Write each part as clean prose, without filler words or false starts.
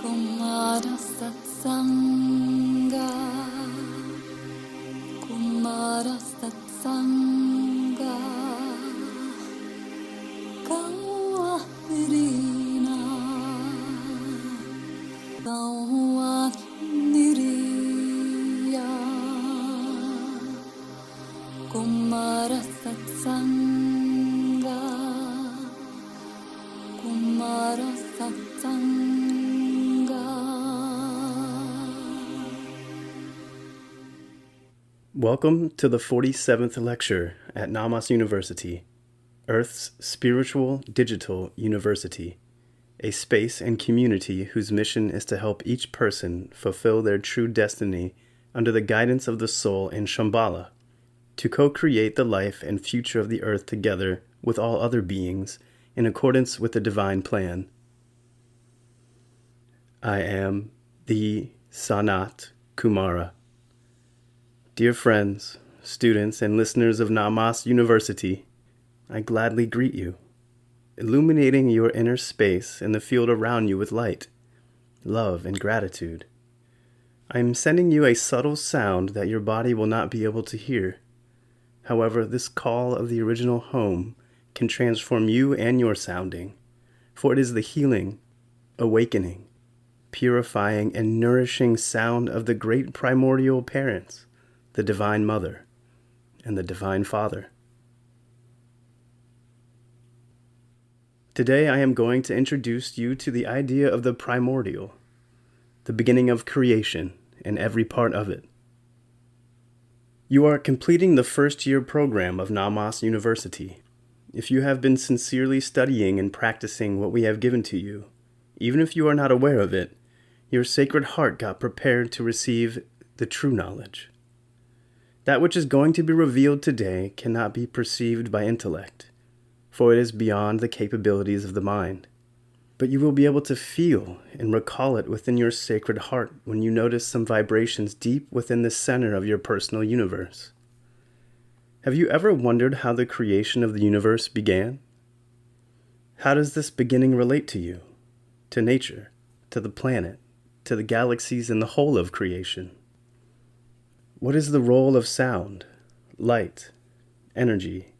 Kumara Satsanga, Kumara Satsanga, Kawahirina, Kawahiriya, Kumara Satsanga, Kumara Satsanga. Welcome to the 47th lecture at Namas University, Earth's spiritual digital university, a space and community whose mission is to help each person fulfill their true destiny under the guidance of the soul in Shambhala, to co-create the life and future of the earth together with all other beings in accordance with the divine plan. I am the Sanat Kumara. Dear friends, students, and listeners of Namas University, I gladly greet you, illuminating your inner space and the field around you with light, love, and gratitude. I am sending you a subtle sound that your body will not be able to hear. However, this call of the original home can transform you and your sounding, for it is the healing, awakening, purifying, and nourishing sound of the great primordial parents, the Divine Mother, and the Divine Father. Today I am going to introduce you to the idea of the primordial, the beginning of creation and every part of it. You are completing the first-year program of Namas University. If you have been sincerely studying and practicing what we have given to you, even if you are not aware of it, your sacred heart got prepared to receive the true knowledge. That which is going to be revealed today cannot be perceived by intellect, for it is beyond the capabilities of the mind. But you will be able to feel and recall it within your sacred heart when you notice some vibrations deep within the center of your personal universe. Have you ever wondered how the creation of the universe began? How does this beginning relate to you, to nature, to the planet, to the galaxies and the whole of creation? What is the role of sound, light, energy,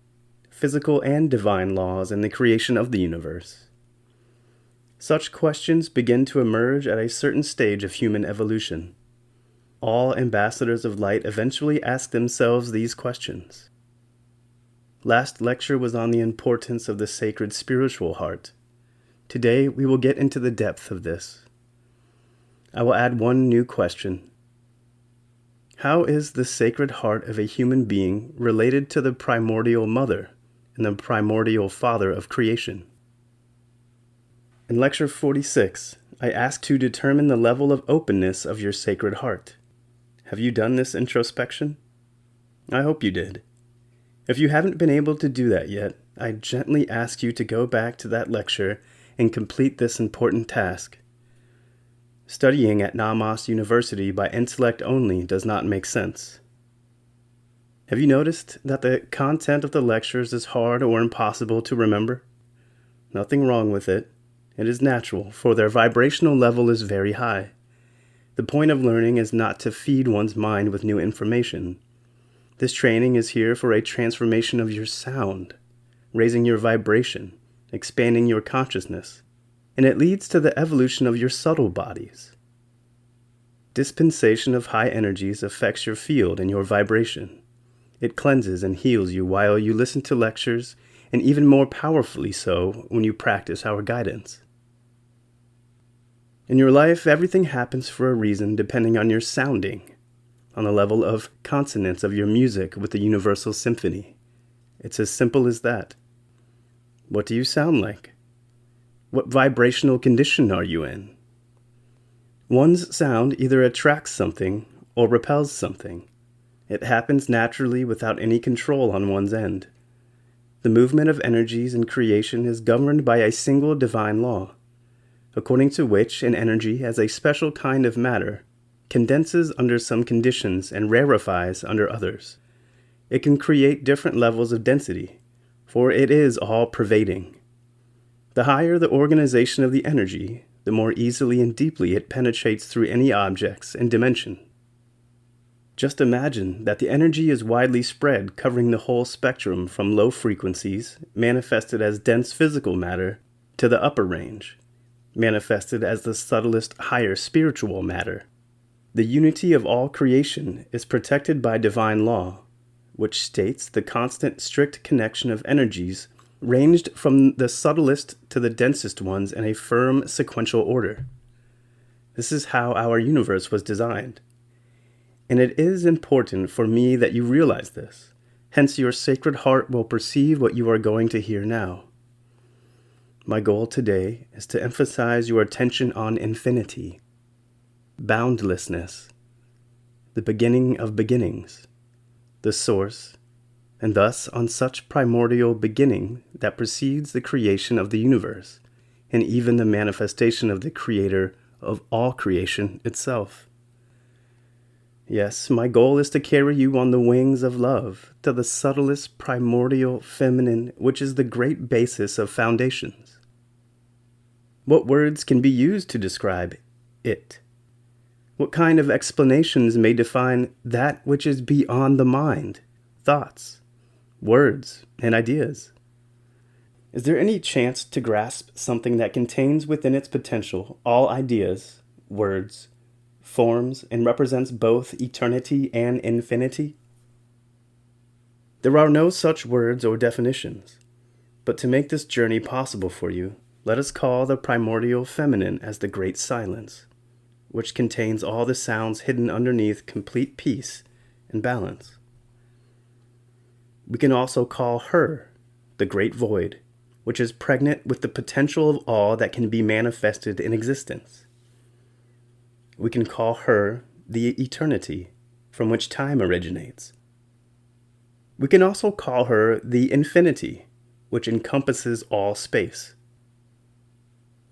physical and divine laws in the creation of the universe? Such questions begin to emerge at a certain stage of human evolution. All ambassadors of light eventually ask themselves these questions. Last lecture was on the importance of the sacred spiritual heart. Today we will get into the depth of this. I will add one new question. How is the sacred heart of a human being related to the primordial mother and the primordial father of creation? In Lecture 46, I asked to determine the level of openness of your sacred heart. Have you done this introspection? I hope you did. If you haven't been able to do that yet, I gently ask you to go back to that lecture and complete this important task. Studying at Namas University by intellect only does not make sense. Have you noticed that the content of the lectures is hard or impossible to remember? Nothing wrong with it. It is natural, for their vibrational level is very high. The point of learning is not to feed one's mind with new information. This training is here for a transformation of your sound, raising your vibration, expanding your consciousness, and it leads to the evolution of your subtle bodies. Dispensation of high energies affects your field and your vibration. It cleanses and heals you while you listen to lectures, and even more powerfully so when you practice our guidance. In your life, everything happens for a reason depending on your sounding, on the level of consonance of your music with the universal symphony. It's as simple as that. What do you sound like? What vibrational condition are you in? One's sound either attracts something or repels something. It happens naturally without any control on one's end. The movement of energies in creation is governed by a single divine law, according to which an energy as a special kind of matter condenses under some conditions and rarefies under others. It can create different levels of density, for it is all-pervading. The higher the organization of the energy, the more easily and deeply it penetrates through any objects and dimension. Just imagine that the energy is widely spread, covering the whole spectrum from low frequencies, manifested as dense physical matter, to the upper range, manifested as the subtlest higher spiritual matter. The unity of all creation is protected by divine law, which states the constant, strict connection of energies ranged from the subtlest to the densest ones in a firm sequential order. This is how our universe was designed. And it is important for me that you realize this. Hence, your sacred heart will perceive what you are going to hear now. My goal today is to emphasize your attention on infinity, boundlessness, the beginning of beginnings, the source, and thus on such primordial beginning that precedes the creation of the universe, and even the manifestation of the Creator of all creation itself. Yes, my goal is to carry you on the wings of love to the subtlest primordial feminine, which is the great basis of foundations. What words can be used to describe it? What kind of explanations may define that which is beyond the mind, thoughts, words, and ideas? Is there any chance to grasp something that contains within its potential all ideas, words, forms, and represents both eternity and infinity? There are no such words or definitions, but to make this journey possible for you, let us call the primordial feminine as the great silence, which contains all the sounds hidden underneath complete peace and balance. We can also call her the great void, which is pregnant with the potential of all that can be manifested in existence. We can call her the eternity, from which time originates. We can also call her the infinity, which encompasses all space.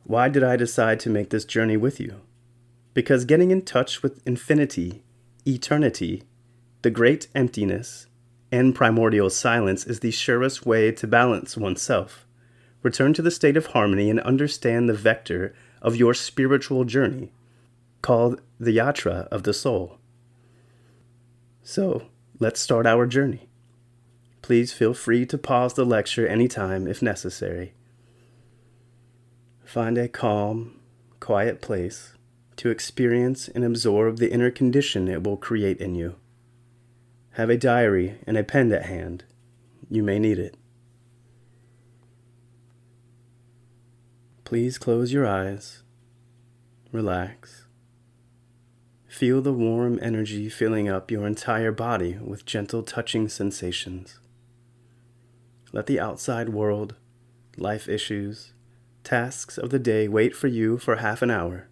Why did I decide to make this journey with you? Because getting in touch with infinity, eternity, the great emptiness, and primordial silence is the surest way to balance oneself, return to the state of harmony, and understand the vector of your spiritual journey, called the yatra of the soul. So, let's start our journey. Please feel free to pause the lecture anytime if necessary. Find a calm, quiet place to experience and absorb the inner condition it will create in you. Have a diary and a pen at hand. You may need it. Please close your eyes. Relax. Feel the warm energy filling up your entire body with gentle touching sensations. Let the outside world, life issues, tasks of the day wait for you for half an hour.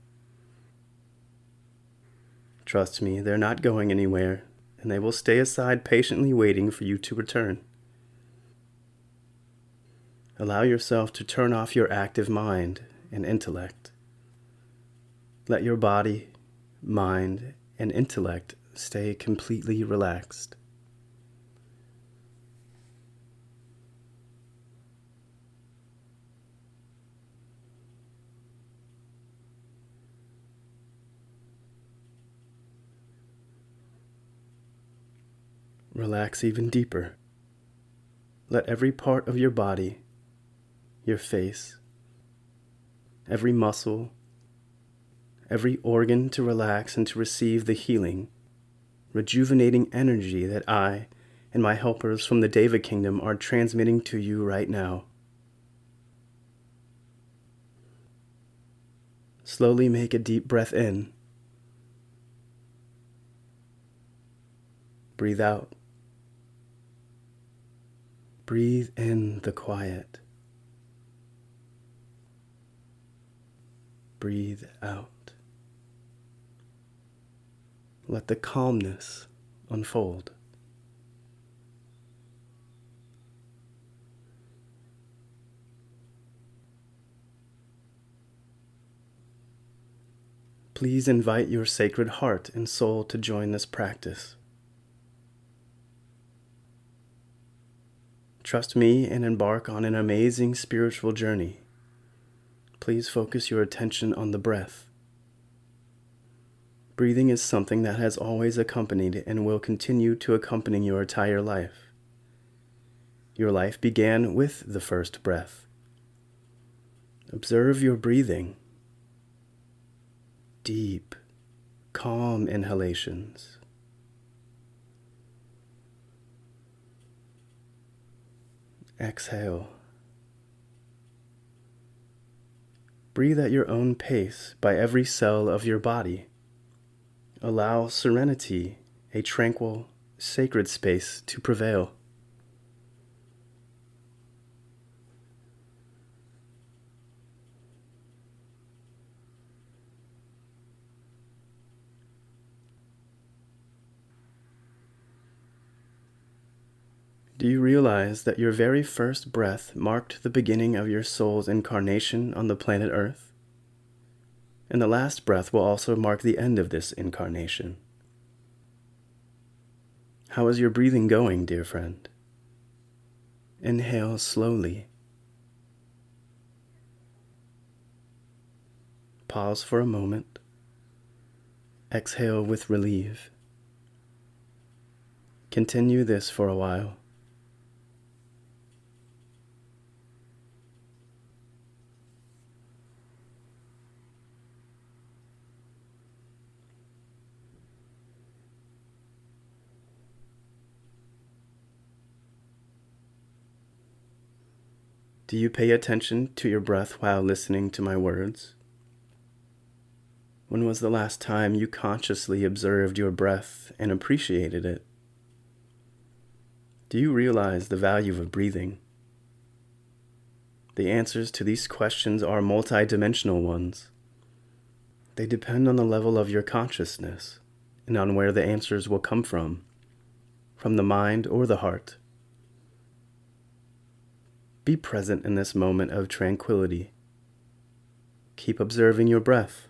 Trust me, they're not going anywhere, and they will stay aside patiently waiting for you to return. Allow yourself to turn off your active mind and intellect. Let your body, mind, and intellect stay completely relaxed. Relax even deeper. Let every part of your body, your face, every muscle, every organ to relax and to receive the healing, rejuvenating energy that I and my helpers from the Deva Kingdom are transmitting to you right now. Slowly make a deep breath in. Breathe out. Breathe in the quiet. Breathe out. Let the calmness unfold. Please invite your sacred heart and soul to join this practice. Trust me and embark on an amazing spiritual journey. please focus your attention on the breath. Breathing is something that has always accompanied and will continue to accompany your entire life. Your life began with the first breath. Observe your breathing. Deep, calm inhalations. Exhale. Breathe at your own pace by every cell of your body. Allow serenity, a tranquil, sacred space to prevail. Do you realize that your very first breath marked the beginning of your soul's incarnation on the planet Earth? And the last breath will also mark the end of this incarnation. How is your breathing going, dear friend? Inhale slowly. Pause for a moment. Exhale with relief. Continue this for a while. Do you pay attention to your breath while listening to my words? When was the last time you consciously observed your breath and appreciated it? Do you realize the value of breathing? The answers to these questions are multidimensional ones. They depend on the level of your consciousness and on where the answers will come from the mind or the heart. Be present in this moment of tranquility. Keep observing your breath.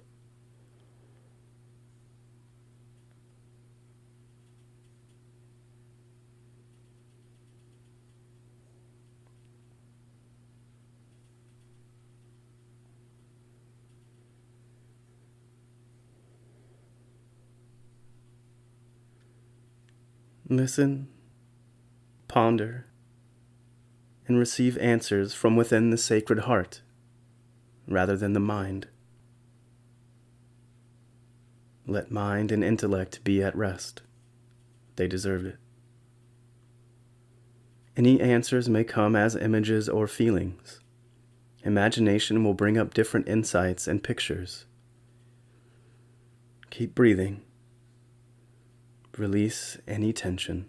Listen, ponder, and receive answers from within the sacred heart, rather than the mind. Let mind and intellect be at rest. They deserve it. Any answers may come as images or feelings. Imagination will bring up different insights and pictures. Keep breathing. Release any tension.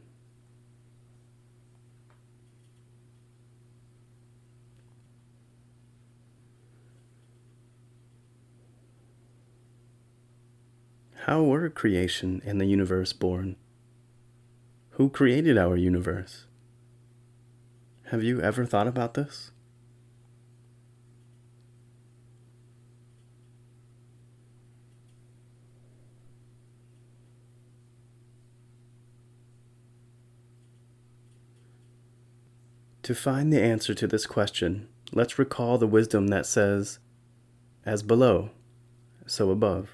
How were creation and the universe born? Who created our universe? Have you ever thought about this? To find the answer to this question, let's recall the wisdom that says, "As below, so above."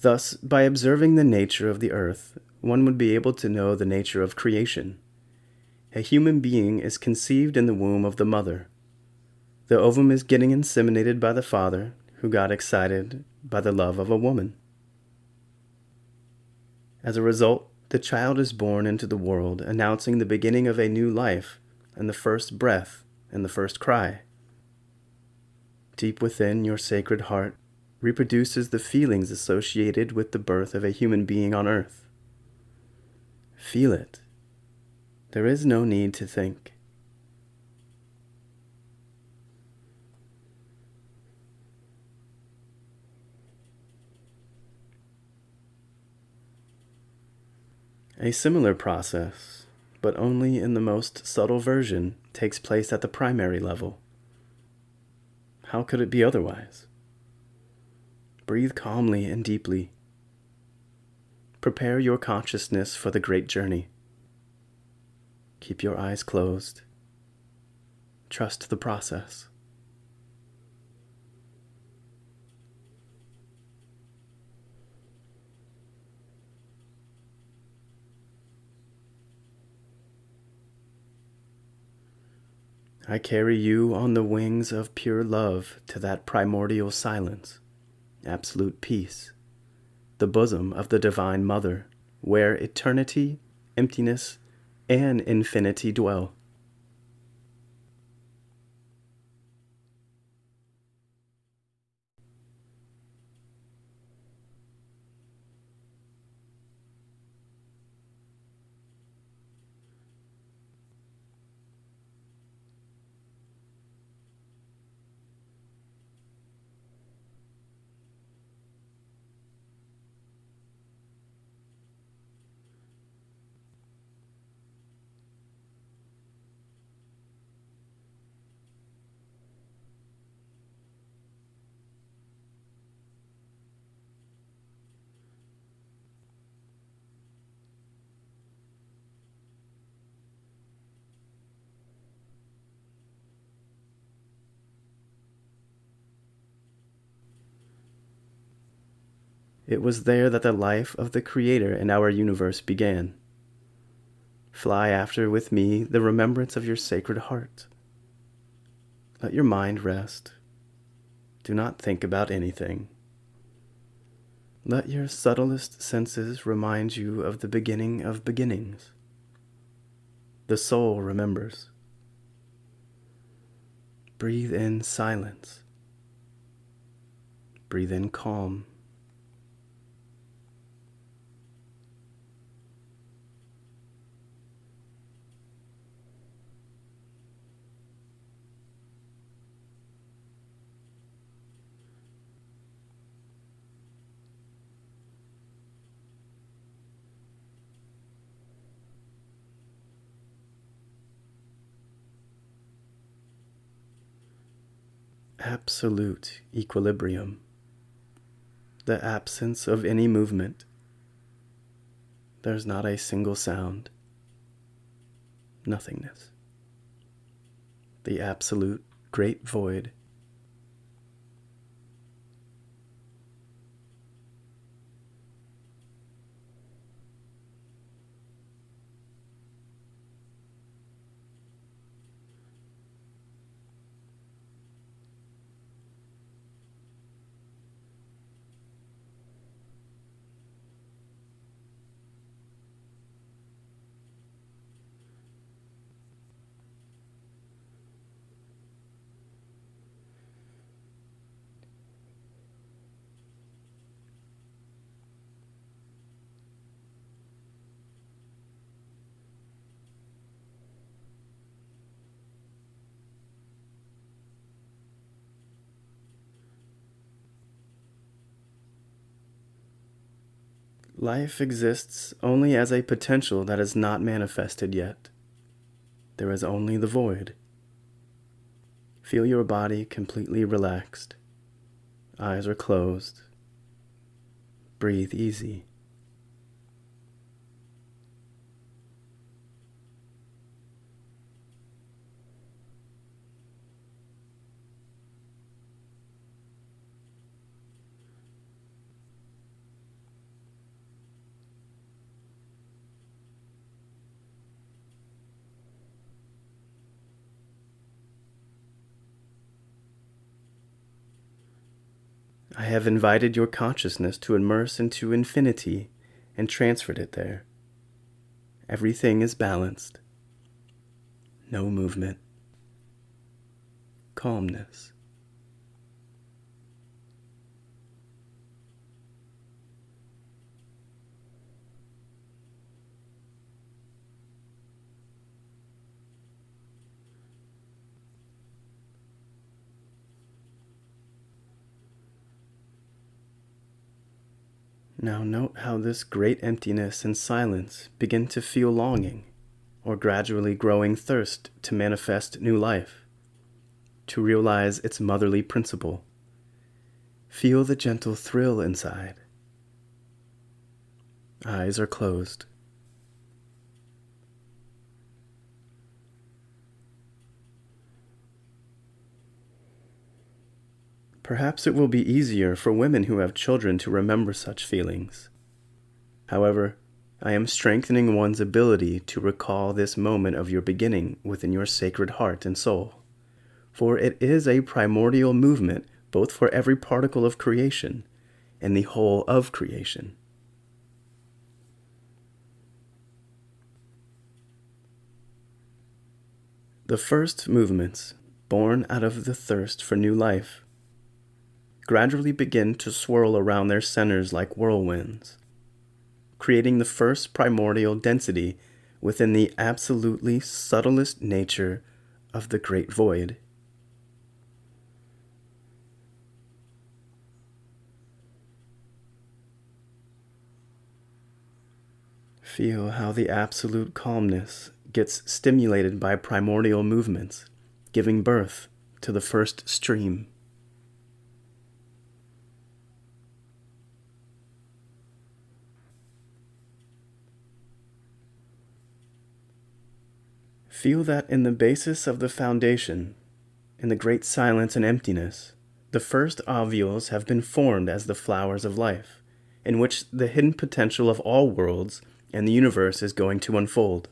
Thus, by observing the nature of the earth, one would be able to know the nature of creation. A human being is conceived in the womb of the mother. The ovum is getting inseminated by the father, who got excited by the love of a woman. As a result, the child is born into the world, announcing the beginning of a new life, and the first breath and the first cry. Deep within your sacred heart reproduces the feelings associated with the birth of a human being on earth. Feel it. There is no need to think. A similar process, but only in the most subtle version, takes place at the primary level. How could it be otherwise? Breathe calmly and deeply. Prepare your consciousness for the great journey. Keep your eyes closed. Trust the process. I carry you on the wings of pure love to that primordial silence, absolute peace, the bosom of the Divine Mother, where eternity, emptiness, and infinity dwell. It was there that the life of the Creator in our universe began. Fly after with me the remembrance of your sacred heart. Let your mind rest. Do not think about anything. Let your subtlest senses remind you of the beginning of beginnings. The soul remembers. Breathe in silence. Breathe in calm. Absolute equilibrium. The absence of any movement. There's not a single sound. Nothingness. The absolute great void. Life exists only as a potential that is not manifested yet. There is only the void. Feel your body completely relaxed. Eyes are closed. Breathe easy. I have invited your consciousness to immerse into infinity and transferred it there. Everything is balanced. No movement. Calmness. Now note how this great emptiness and silence begin to feel longing, or gradually growing thirst to manifest new life, to realize its motherly principle. Feel the gentle thrill inside. Eyes are closed. Perhaps it will be easier for women who have children to remember such feelings. However, I am strengthening one's ability to recall this moment of your beginning within your sacred heart and soul, for it is a primordial movement both for every particle of creation and the whole of creation. The first movements, born out of the thirst for new life, gradually begin to swirl around their centers like whirlwinds, creating the first primordial density within the absolutely subtlest nature of the great void. Feel how the absolute calmness gets stimulated by primordial movements, giving birth to the first stream. Feel that in the basis of the foundation, in the great silence and emptiness, the first ovules have been formed as the flowers of life, in which the hidden potential of all worlds and the universe is going to unfold.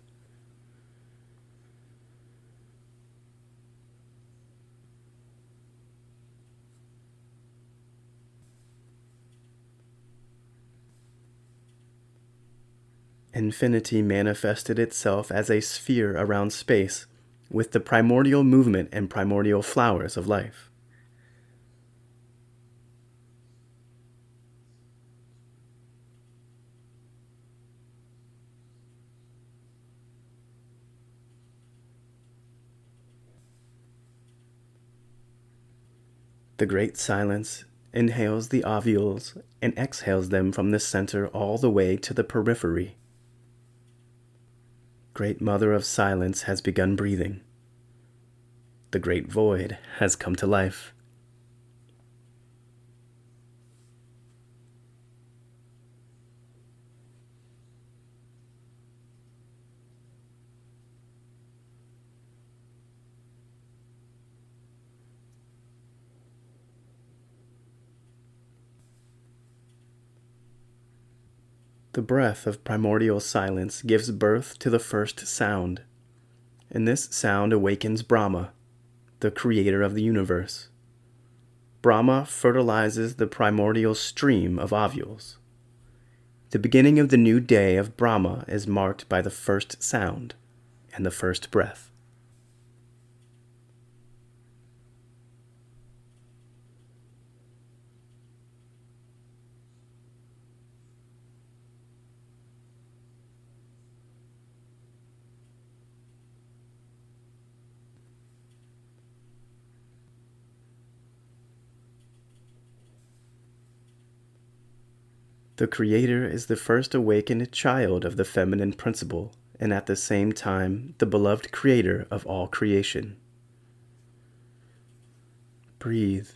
Infinity manifested itself as a sphere around space with the primordial movement and primordial flowers of life. The great silence inhales the ovules and exhales them from the center all the way to the periphery. Great Mother of Silence has begun breathing. The great void has come to life. The breath of primordial silence gives birth to the first sound, and this sound awakens Brahma, the creator of the universe. Brahma fertilizes the primordial stream of ovules. The beginning of the new day of Brahma is marked by the first sound and the first breath. The Creator is the first awakened child of the feminine principle, and at the same time, the beloved Creator of all creation. Breathe.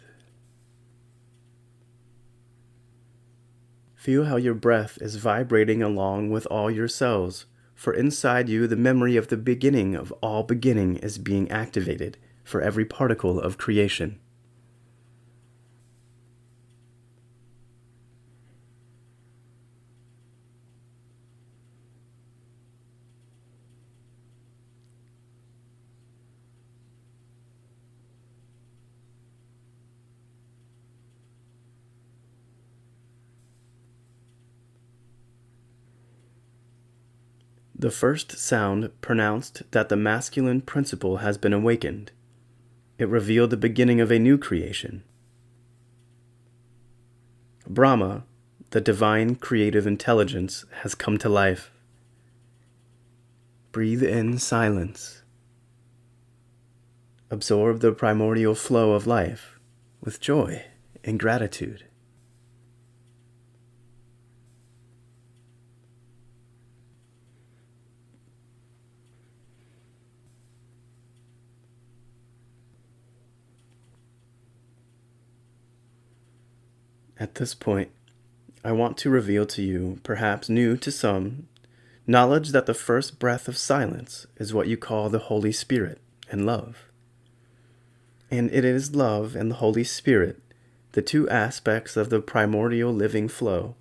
Feel how your breath is vibrating along with all your cells, for inside you the memory of the beginning of all beginning is being activated for every particle of creation. The first sound pronounced that the masculine principle has been awakened. It revealed the beginning of a new creation. Brahma, the divine creative intelligence, has come to life. Breathe in silence. Absorb the primordial flow of life with joy and gratitude. At this point, I want to reveal to you, perhaps new to some, knowledge that the first breath of silence is what you call the Holy Spirit and love. And it is love and the Holy Spirit, the two aspects of the primordial living flow,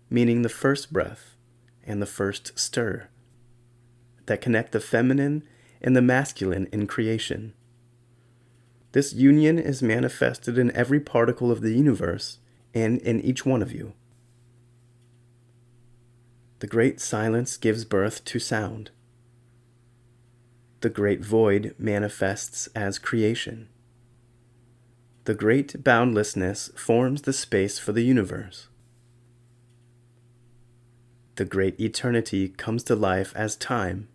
meaning the first breath and the first stir, that connect the feminine and the masculine in creation. This union is manifested in every particle of the universe and in each one of you. The great silence gives birth to sound. The great void manifests as creation. The great boundlessness forms the space for the universe. The great eternity comes to life as time.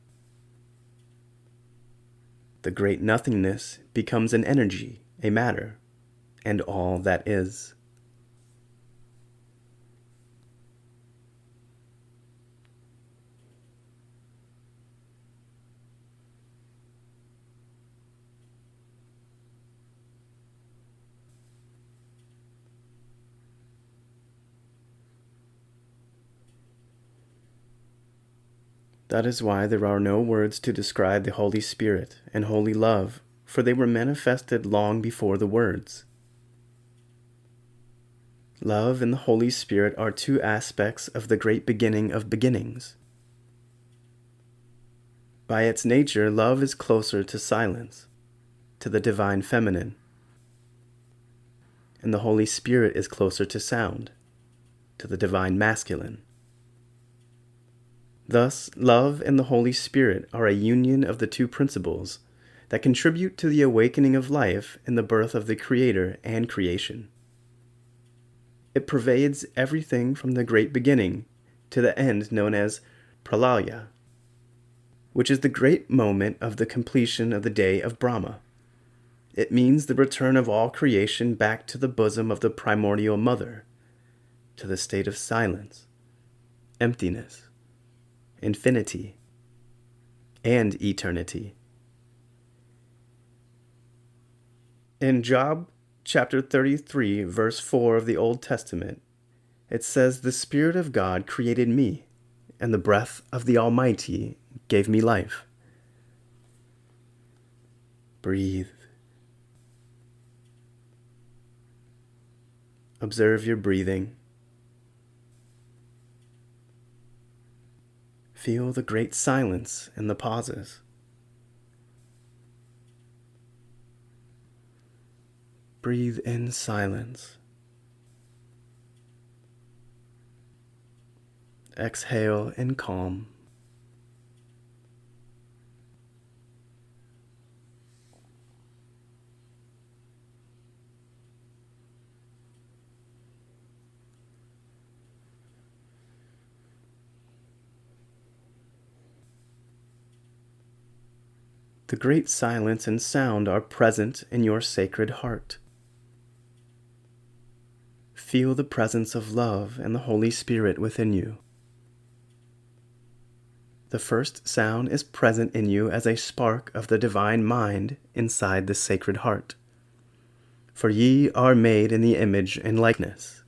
The great nothingness becomes an energy, a matter, and all that is. That is why there are no words to describe the Holy Spirit and holy love, for they were manifested long before the words. Love and the Holy Spirit are two aspects of the great beginning of beginnings. By its nature, love is closer to silence, to the divine feminine, and the Holy Spirit is closer to sound, to the divine masculine. Thus, love and the Holy Spirit are a union of the two principles that contribute to the awakening of life and the birth of the Creator and creation. It pervades everything from the great beginning to the end known as Pralaya, which is the great moment of the completion of the day of Brahma. It means the return of all creation back to the bosom of the primordial mother, to the state of silence, emptiness, infinity, and eternity. In Job chapter 33, verse 4 of the Old Testament, it says, "The Spirit of God created me, and the breath of the Almighty gave me life." Breathe. Observe your breathing. Feel the great silence in the pauses. Breathe in silence. Exhale in calm. The great silence and sound are present in your sacred heart. Feel the presence of love and the Holy Spirit within you. The first sound is present in you as a spark of the divine mind inside the sacred heart. For ye are made in the image and likeness.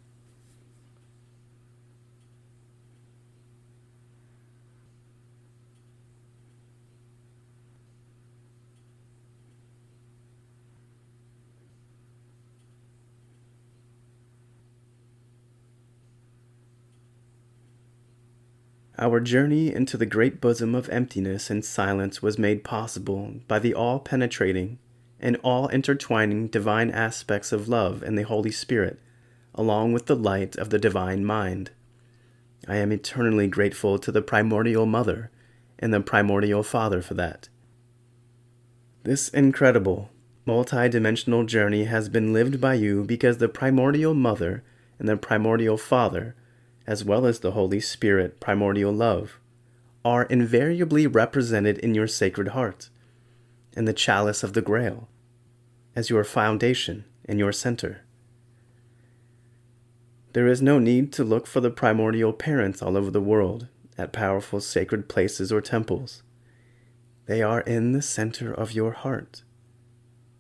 Our journey into the great bosom of emptiness and silence was made possible by the all-penetrating and all-intertwining divine aspects of love and the Holy Spirit, along with the light of the divine mind. I am eternally grateful to the Primordial Mother and the Primordial Father for that. This incredible, multi-dimensional journey has been lived by you because the Primordial Mother and the Primordial Father, as well as the Holy Spirit, primordial love, are invariably represented in your sacred heart, in the chalice of the Grail, as your foundation and your center. There is no need to look for the primordial parents all over the world at powerful sacred places or temples. They are in the center of your heart.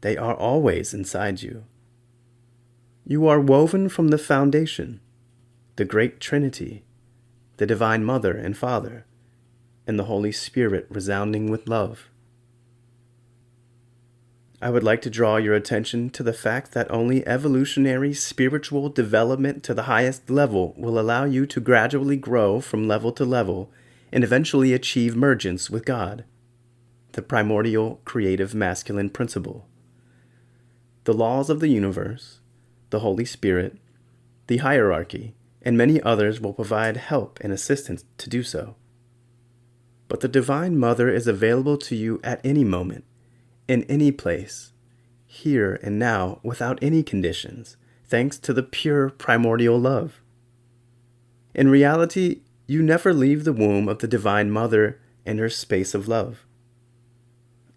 They are always inside you. You are woven from the foundation, the great Trinity, the Divine Mother and Father, and the Holy Spirit resounding with love. I would like to draw your attention to the fact that only evolutionary spiritual development to the highest level will allow you to gradually grow from level to level and eventually achieve mergence with God, the primordial creative masculine principle. The laws of the universe, the Holy Spirit, the hierarchy, and many others will provide help and assistance to do so. But the Divine Mother is available to you at any moment, in any place, here and now, without any conditions, thanks to the pure primordial love. In reality, you never leave the womb of the Divine Mother and her space of love.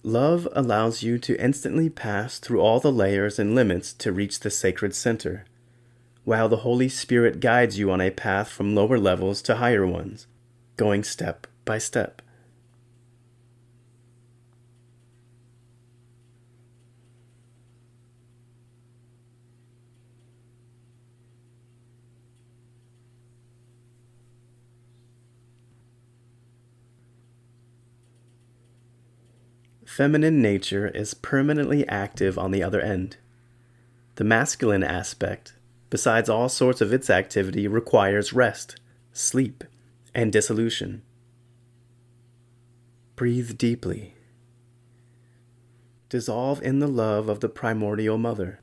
Love allows you to instantly pass through all the layers and limits to reach the sacred center, while the Holy Spirit guides you on a path from lower levels to higher ones, going step by step. Feminine nature is permanently active on the other end. The masculine aspect, besides all sorts of its activity, requires rest, sleep, and dissolution. Breathe deeply. Dissolve in the love of the primordial mother.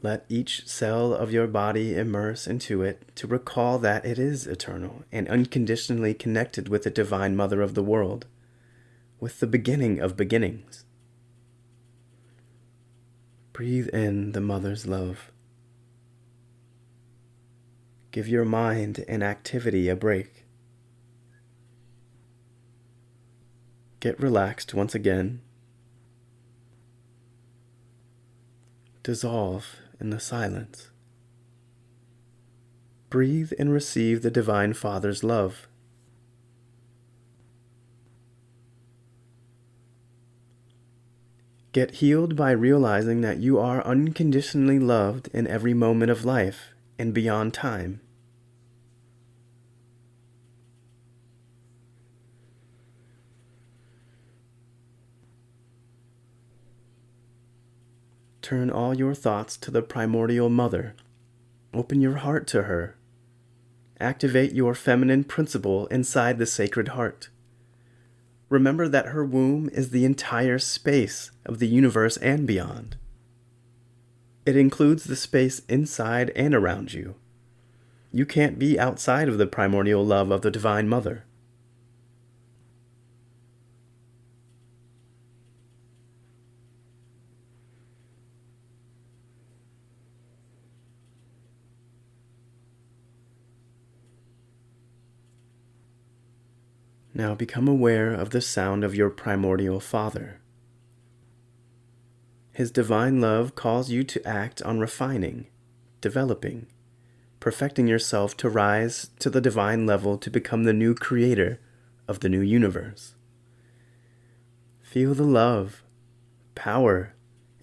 Let each cell of your body immerse into it to recall that it is eternal and unconditionally connected with the Divine Mother of the world, with the beginning of beginnings. Breathe in the Mother's love. Give your mind and activity a break. Get relaxed once again. Dissolve in the silence. Breathe and receive the Divine Father's love. Get healed by realizing that you are unconditionally loved in every moment of life and beyond time. Turn all your thoughts to the primordial mother. Open your heart to her. Activate your feminine principle inside the sacred heart. Remember that her womb is the entire space of the universe and beyond. It includes the space inside and around you. You can't be outside of the primordial love of the Divine Mother. Now become aware of the sound of your primordial Father. His divine love calls you to act on refining, developing, perfecting yourself to rise to the divine level to become the new creator of the new universe. Feel the love, power,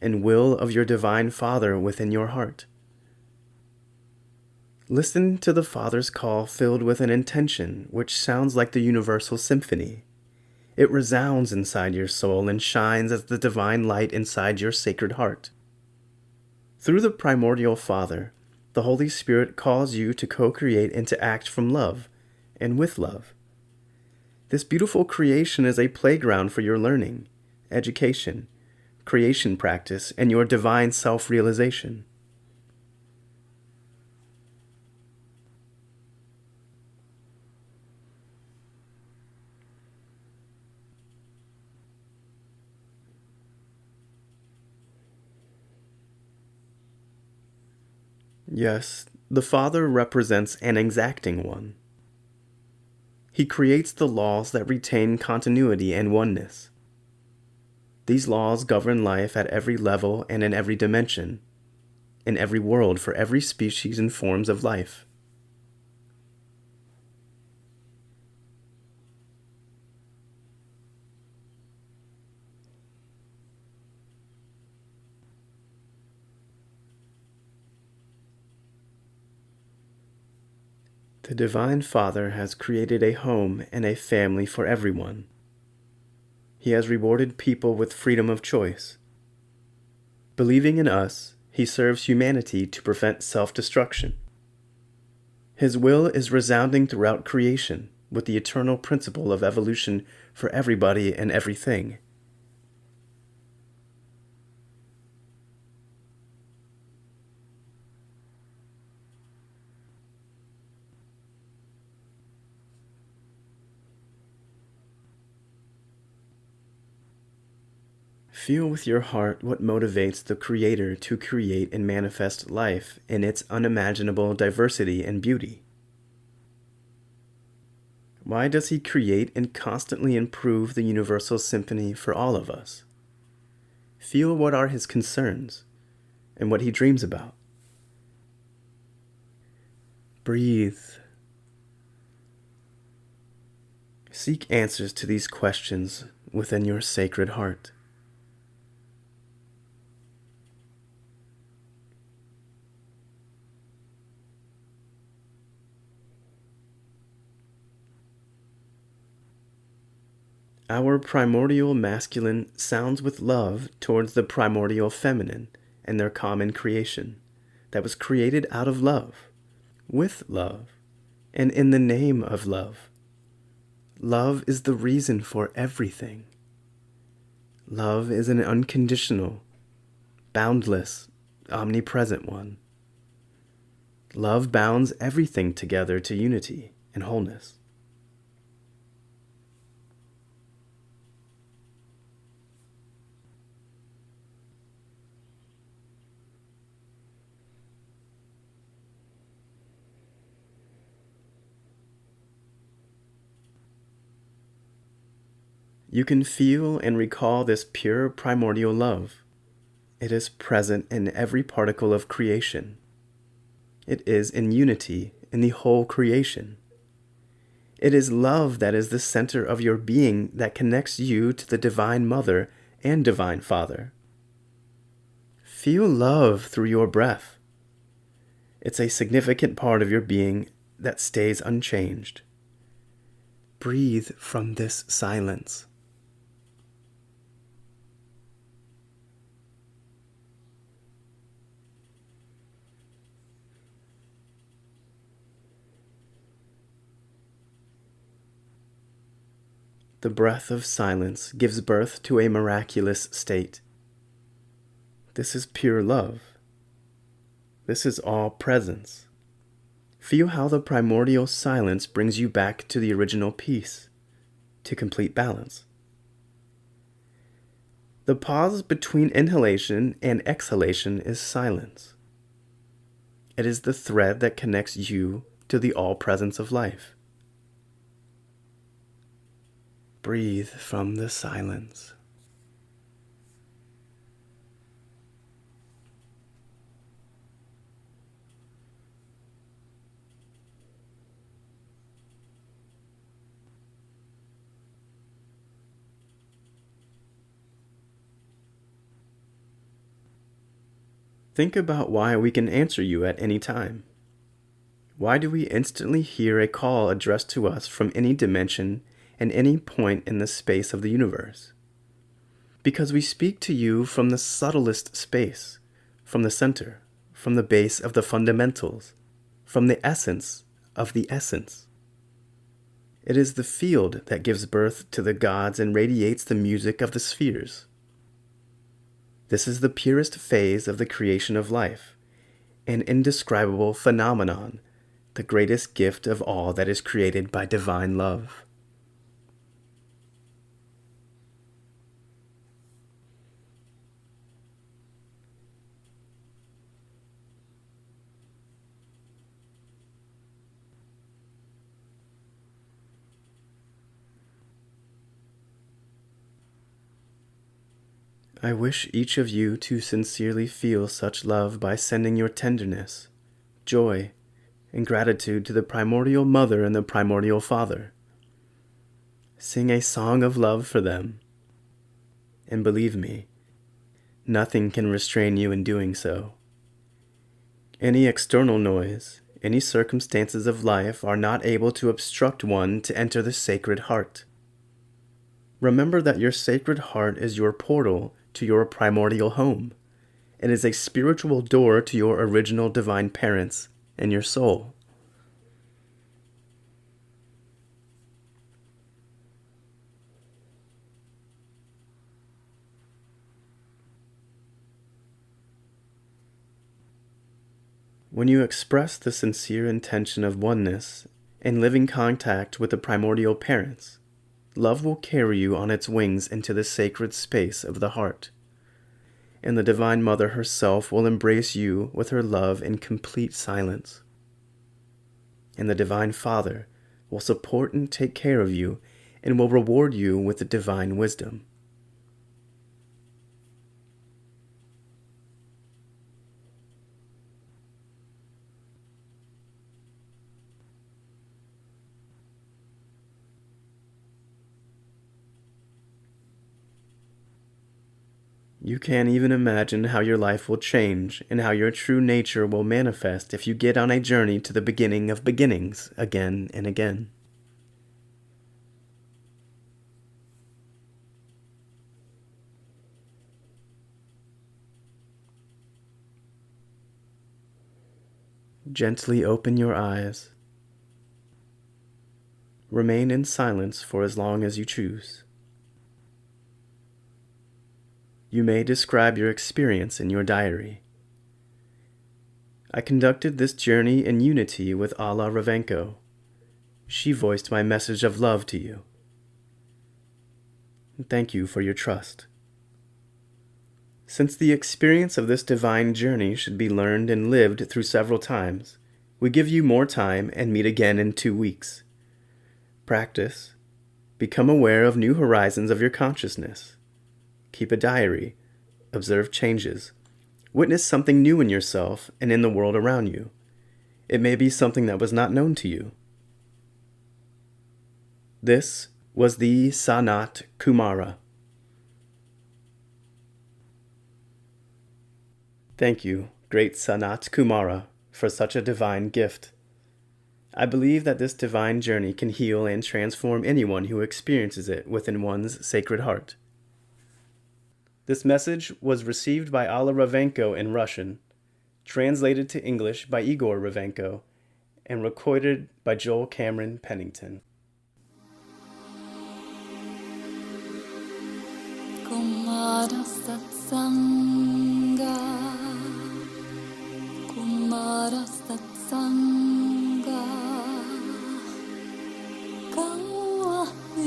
and will of your Divine Father within your heart. Listen to the Father's call filled with an intention which sounds like the universal symphony. It resounds inside your soul and shines as the divine light inside your sacred heart. Through the primordial Father, the Holy Spirit calls you to co-create and to act from love and with love. This beautiful creation is a playground for your learning, education, creation practice, and your divine self-realization. Yes, the Father represents an exacting one. He creates the laws that retain continuity and oneness. These laws govern life at every level and in every dimension, in every world for every species and forms of life. The Divine Father has created a home and a family for everyone. He has rewarded people with freedom of choice. Believing in us, He serves humanity to prevent self-destruction. His will is resounding throughout creation with the eternal principle of evolution for everybody and everything. Feel with your heart what motivates the Creator to create and manifest life in its unimaginable diversity and beauty. Why does He create and constantly improve the universal symphony for all of us? Feel what are His concerns and what He dreams about. Breathe. Seek answers to these questions within your sacred heart. Our primordial masculine sounds with love towards the primordial feminine and their common creation that was created out of love, with love, and in the name of love. Love is the reason for everything. Love is an unconditional, boundless, omnipresent one. Love bounds everything together to unity and wholeness. You can feel and recall this pure primordial love. It is present in every particle of creation. It is in unity in the whole creation. It is love that is the center of your being that connects you to the Divine Mother and Divine Father. Feel love through your breath. It's a significant part of your being that stays unchanged. Breathe from this silence. The breath of silence gives birth to a miraculous state. This is pure love. This is all presence. Feel how the primordial silence brings you back to the original peace, to complete balance. The pause between inhalation and exhalation is silence. It is the thread that connects you to the all-presence of life. Breathe from the silence. Think about why we can answer you at any time. Why do we instantly hear a call addressed to us from any dimension and any point in the space of the universe? Because we speak to you from the subtlest space, from the center, from the base of the fundamentals, from the essence of the essence. It is the field that gives birth to the gods and radiates the music of the spheres. This is the purest phase of the creation of life, an indescribable phenomenon, the greatest gift of all that is created by divine love. I wish each of you to sincerely feel such love by sending your tenderness, joy, and gratitude to the primordial mother and the primordial father. Sing a song of love for them. And believe me, nothing can restrain you in doing so. Any external noise, any circumstances of life are not able to obstruct one to enter the sacred heart. Remember that your sacred heart is your portal to your primordial home. It is a spiritual door to your original divine parents and your soul. When you express the sincere intention of oneness and living contact with the primordial parents, love will carry you on its wings into the sacred space of the heart, and the Divine Mother herself will embrace you with her love in complete silence. And the Divine Father will support and take care of you and will reward you with the divine wisdom. You can't even imagine how your life will change and how your true nature will manifest if you get on a journey to the beginning of beginnings again and again. Gently open your eyes. Remain in silence for as long as you choose. You may describe your experience in your diary. I conducted this journey in unity with Ala Ravenko. She voiced my message of love to you. Thank you for your trust. Since the experience of this divine journey should be learned and lived through several times, we give you more time and meet again in 2 weeks. Practice. Become aware of new horizons of your consciousness. Keep a diary. Observe changes. Witness something new in yourself and in the world around you. It may be something that was not known to you. This was the Sanat Kumara. Thank you, great Sanat Kumara, for such a divine gift. I believe that this divine journey can heal and transform anyone who experiences it within one's sacred heart. This message was received by Ala Ravenko in Russian, translated to English by Igor Ravenko, and recorded by Joel Cameron Pennington. Kumara Satsanga, Kumara Satsanga, Kawairina,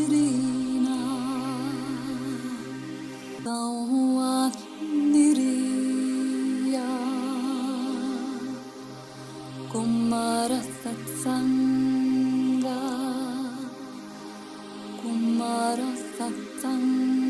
Kawairiya, Kumara Satsanga, Kumara Satsanga.